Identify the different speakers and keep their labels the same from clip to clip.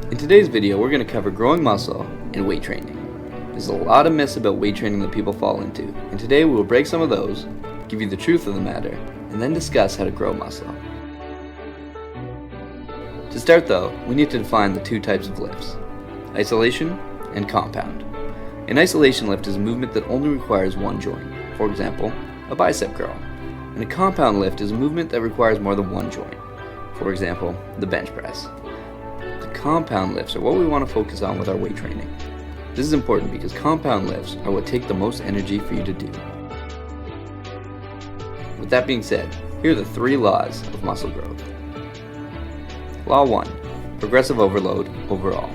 Speaker 1: In today's video, we're going to cover growing muscle and weight training. There's a lot of myths about weight training that people fall into, and today we will break some of those, give you the truth of the matter, and then discuss how to grow muscle. To start though, we need to define the two types of lifts: isolation and compound. An isolation lift is a movement that only requires one joint, for example, a bicep curl. And a compound lift is a movement that requires more than one joint, for example, the bench press. The compound lifts are what we want to focus on with our weight training. This is important because compound lifts are what take the most energy for you to do. With that being said, here are the 3 laws of muscle growth. Law 1. Progressive overload overall.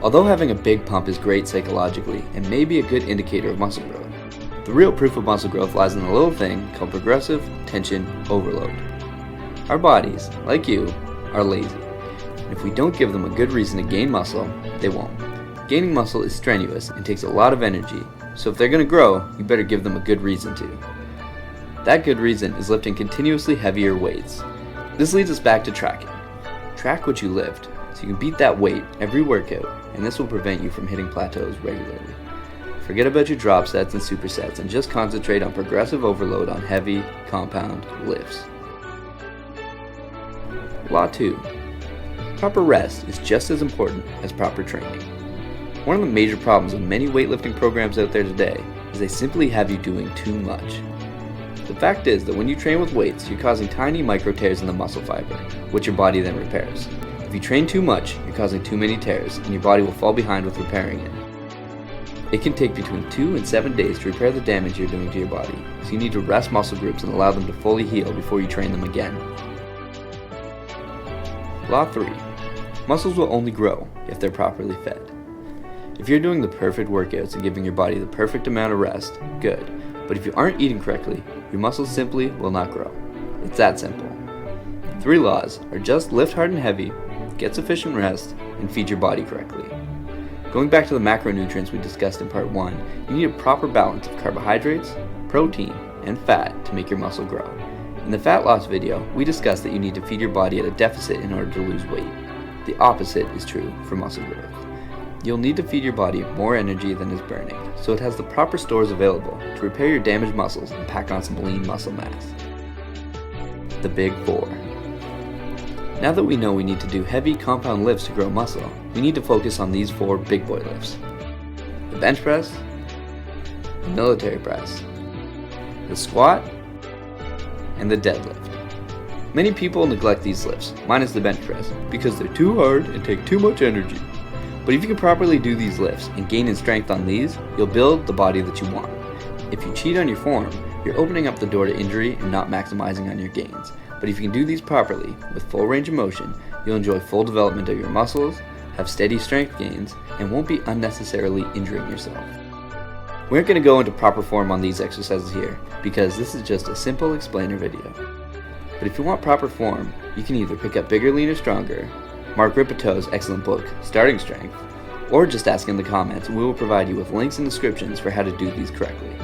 Speaker 1: Although having a big pump is great psychologically and may be a good indicator of muscle growth, the real proof of muscle growth lies in a little thing called progressive tension overload. Our bodies, like you, are lazy. And if we don't give them a good reason to gain muscle, they won't. Gaining muscle is strenuous and takes a lot of energy, so if they're going to grow, you better give them a good reason to. That good reason is lifting continuously heavier weights. This leads us back to tracking. Track what you lift, so you can beat that weight every workout, and this will prevent you from hitting plateaus regularly. Forget about your drop sets and supersets and just concentrate on progressive overload on heavy, compound lifts. Law 2. Proper rest is just as important as proper training. One of the major problems of many weightlifting programs out there today is they simply have you doing too much. The fact is that when you train with weights, you're causing tiny micro tears in the muscle fiber, which your body then repairs. If you train too much, you're causing too many tears, and your body will fall behind with repairing it. It can take between 2 and 7 days to repair the damage you're doing to your body, so you need to rest muscle groups and allow them to fully heal before you train them again. Law 3. Muscles will only grow if they're properly fed. If you're doing the perfect workouts and giving your body the perfect amount of rest, good. But if you aren't eating correctly, your muscles simply will not grow. It's that simple. 3 laws are just lift hard and heavy, get sufficient rest, and feed your body correctly. Going back to the macronutrients we discussed in part 1, you need a proper balance of carbohydrates, protein, and fat to make your muscle grow. In the fat loss video, we discussed that you need to feed your body at a deficit in order to lose weight. The opposite is true for muscle growth. You'll need to feed your body more energy than is burning, so it has the proper stores available to repair your damaged muscles and pack on some lean muscle mass. The Big 4. Now that we know we need to do heavy compound lifts to grow muscle, we need to focus on these 4 big boy lifts: the bench press, the military press, the squat, and the deadlift. Many people neglect these lifts, minus the bench press, because they're too hard and take too much energy. But if you can properly do these lifts and gain in strength on these, you'll build the body that you want. If you cheat on your form, you're opening up the door to injury and not maximizing on your gains. But if you can do these properly, with full range of motion, you'll enjoy full development of your muscles, have steady strength gains, and won't be unnecessarily injuring yourself. We aren't going to go into proper form on these exercises here, because this is just a simple explainer video. But if you want proper form, you can either pick up Bigger, Leaner, Stronger, Mark Ripetoe's excellent book, Starting Strength, or just ask in the comments and we will provide you with links and descriptions for how to do these correctly.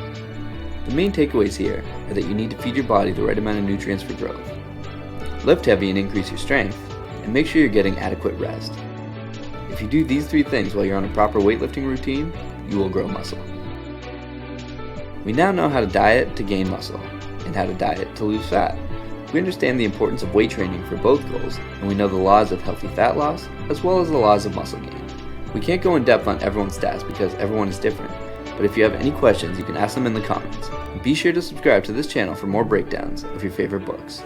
Speaker 1: The main takeaways here are that you need to feed your body the right amount of nutrients for growth, lift heavy and increase your strength, and make sure you're getting adequate rest. If you do these 3 things while you're on a proper weightlifting routine, you will grow muscle. We now know how to diet to gain muscle, and how to diet to lose fat. We understand the importance of weight training for both goals, and we know the laws of healthy fat loss, as well as the laws of muscle gain. We can't go in depth on everyone's stats because everyone is different, but if you have any questions, you can ask them in the comments. And be sure to subscribe to this channel for more breakdowns of your favorite books.